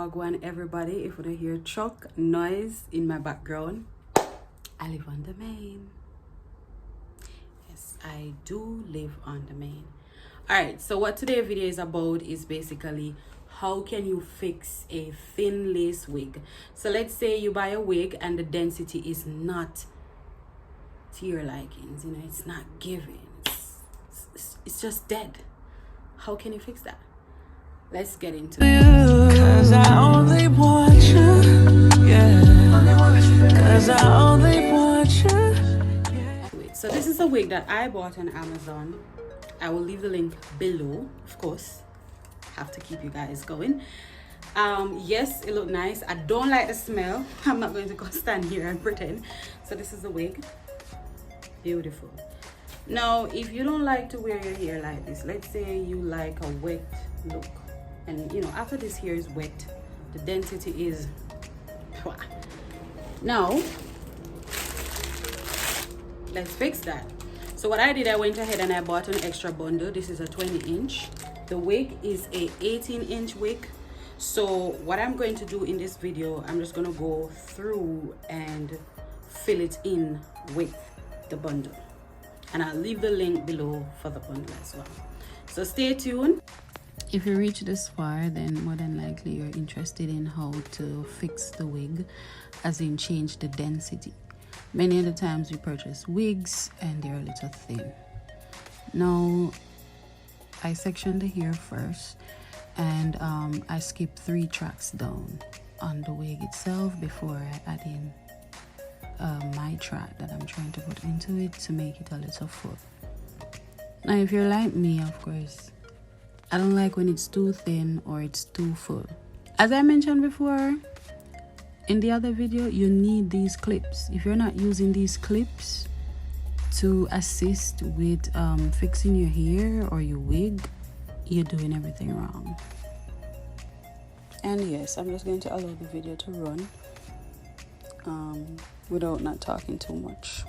Wagwan everybody, if you hear truck noise in my background, I live on the main. Yes, I do live on the main. Alright, so what today's video is about is basically how can you fix a thin lace wig. So let's say you buy a wig and the density is not to your likings, you know, it's not giving, it's just dead. How can you fix that? Let's get into it. Cause I only want you, yeah. Cause I only want you, yeah. So this is a wig that I bought on Amazon. I will leave the link below, of course. Have to keep you guys going. Yes, it looked nice. I don't like the smell. I'm not going to go stand here and pretend. So this is the wig. Beautiful. Now, if you don't like to wear your hair like this, let's say you like a wet look, and you know, after this hair is wet, the density is now let's fix that. So what I did, I went ahead and I bought an extra bundle. This is a 20-inch. The wig is a 18-inch wig. So what I'm going to do in this video, I'm just going to go through and fill it in with the bundle, and I'll leave the link below for the bundle as well. So stay tuned. If you reach this far, then more than likely you're interested in how to fix the wig, as in change the density. Many of the times we purchase wigs and they're a little thin. Now, I section the hair first, and I skip 3 tracks down on the wig itself before I add in my track that I'm trying to put into it to make it a little full. Now, if you're like me, of course, I don't like when it's too thin or it's too full. As I mentioned before in the other video, you need these clips. If you're not using these clips to assist with fixing your hair or your wig, you're doing everything wrong. And yes, I'm just going to allow the video to run without not talking too much.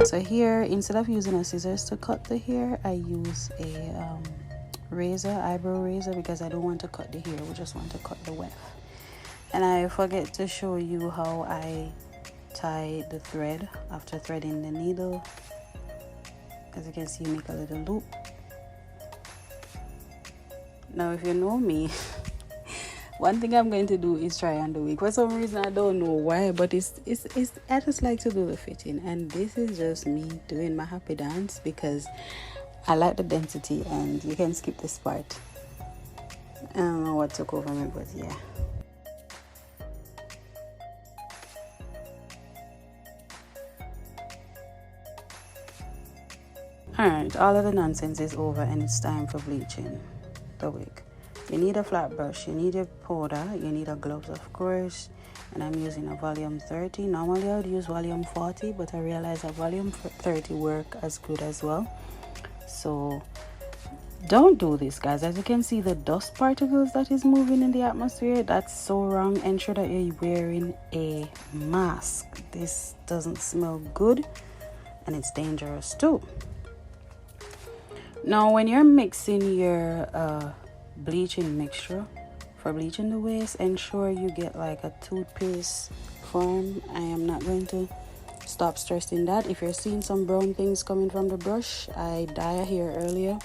So here, instead of using a scissors to cut the hair, I use a eyebrow razor, because I don't want to cut the hair, we just want to cut the weft. And I forget to show you how I tie the thread after threading the needle. As you can see, you make a little loop. Now, if you know me, one thing I'm going to do is try on the wig. For some reason, I don't know why, but I just like to do the fitting, and this is just me doing my happy dance because I like the density, and you can skip this part. I don't know what took over me, but yeah. Alright, all of the nonsense is over, and it's time for bleaching the wig. You need a flat brush, you need your powder, you need a gloves, of course, and I'm using a volume 30. Normally I would use volume 40, but I realized that volume 30 work as good as well. So don't do this, guys. As you can see, the dust particles that is moving in the atmosphere, that's so wrong. Ensure that you're wearing a mask. This doesn't smell good, and it's dangerous too. Now, when you're mixing your bleaching mixture for bleaching the waist, ensure you get like a toothpaste form. I am not going to stop stressing that. If you're seeing some brown things coming from the brush, I dye hair earlier.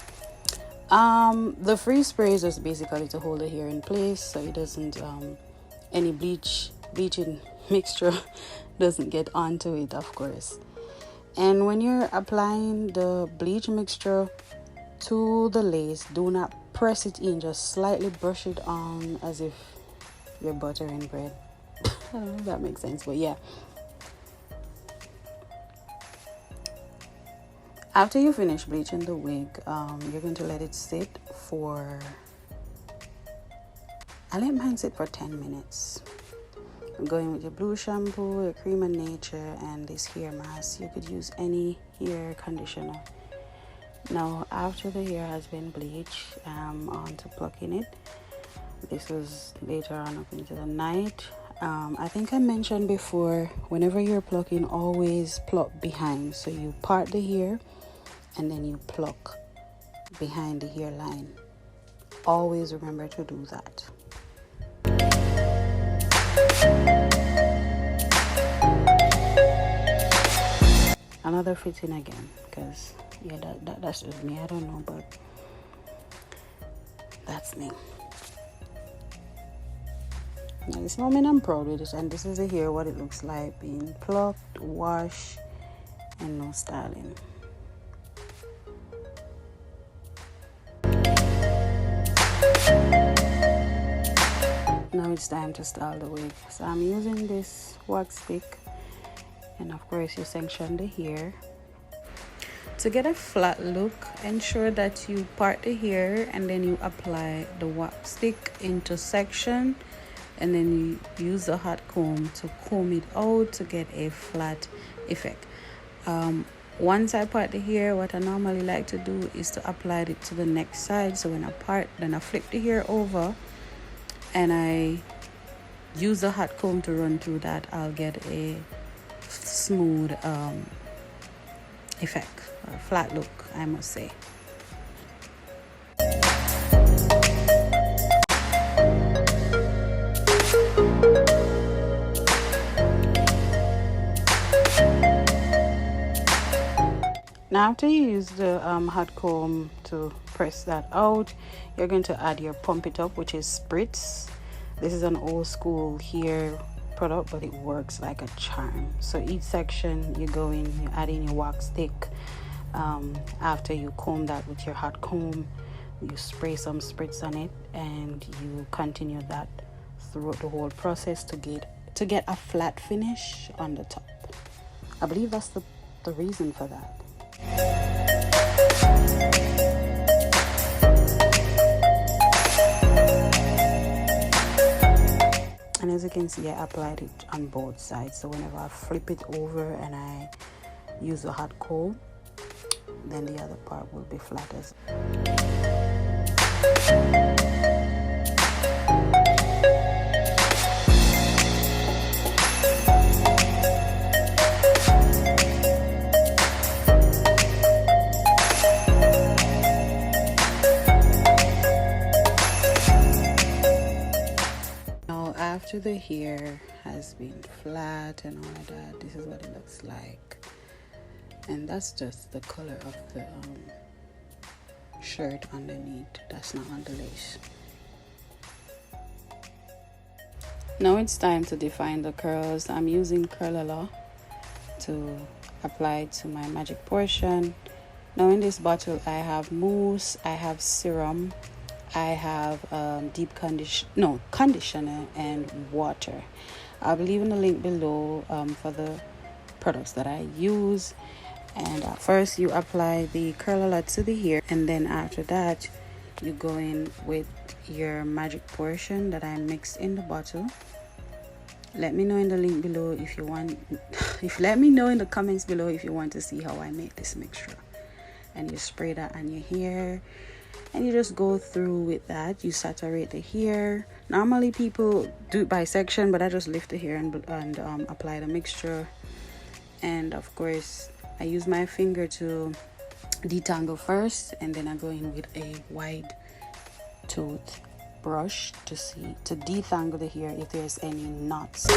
The free spray is just basically to hold the hair in place so it doesn't any bleaching mixture doesn't get onto it, of course. And when you're applying the bleach mixture to the lace, do not press it in, just slightly brush it on as if you're buttering bread. I don't know if that makes sense, but yeah. After you finish bleaching the wig, you're going to let it sit for, I let mine sit for 10 minutes. I'm going with your blue shampoo, your cream of nature, and this hair mask. You could use any hair conditioner. Now after the hair has been bleached, I'm on to plucking it. This was later on up into the night. I think I mentioned before, whenever you're plucking, always pluck behind. So you part the hair and then you pluck behind the hairline. Always remember to do that. Another fitting again, because yeah, that's just me. I don't know, but that's me. Now this moment I'm proud with it, and this is the hair what it looks like being plucked, washed, and no styling. Now it's time to style the wig. So I'm using this wax stick, and of course you section the hair. To get a flat look, ensure that you part the hair and then you apply the wax stick into section, and then you use a hot comb to comb it out to get a flat effect. Once I part the hair, what I normally like to do is to apply it to the next side. So when I part, then I flip the hair over and I use the hot comb to run through that. I'll get a smooth effect, or flat look, I must say. Now after you use the hot comb to press that out, you're going to add your pump it up, which is spritz. This is an old school hair product, but it works like a charm. So each section you go in, you add in your wax stick. After you comb that with your hot comb, you spray some spritz on it, and you continue that throughout the whole process to get a flat finish on the top. I believe that's the reason for that. And as you can see, I applied it on both sides. So whenever I flip it over and I use a hot comb, then the other part will be flat as after the hair has been flat and all of that, this is what it looks like. And that's just the color of the shirt underneath. That's not on the lace. Now it's time to define the curls. I'm using Curlala to apply to my magic portion. Now in this bottle I have mousse, I have serum, I have deep conditioner and water. I'll be leaving a link below for the products that I use. And first you apply the Curlala to the hair, and then after that you go in with your magic portion that I mixed in the bottle. Let me know in the link below if you want let me know in the comments below if you want to see how I make this mixture. And you spray that on your hair, and you just go through with that. You saturate the hair. Normally people do it by section, but I just lift the hair and apply the mixture. And of course I use my finger to detangle first, and then I go in with a wide tooth brush to detangle the hair if there's any knots.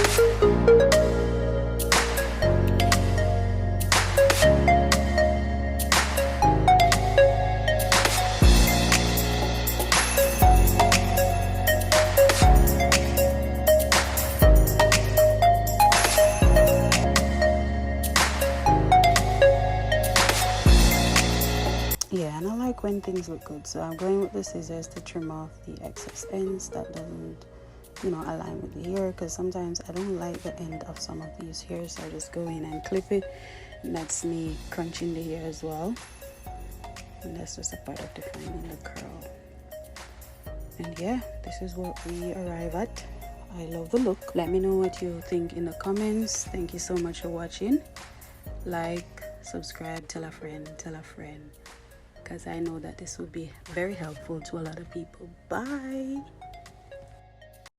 Yeah, and I like when things look good, so I'm going with the scissors to trim off the excess ends that doesn't, align with the hair, because sometimes I don't like the end of some of these hairs, so I just go in and clip it, and that's me crunching the hair as well. And that's just a part of defining the curl. And yeah, this is what we arrive at I love the look. Let me know what you think in the comments. Thank you so much for watching. Like, subscribe, tell a friend, because I know that this will be very helpful to a lot of people. Bye.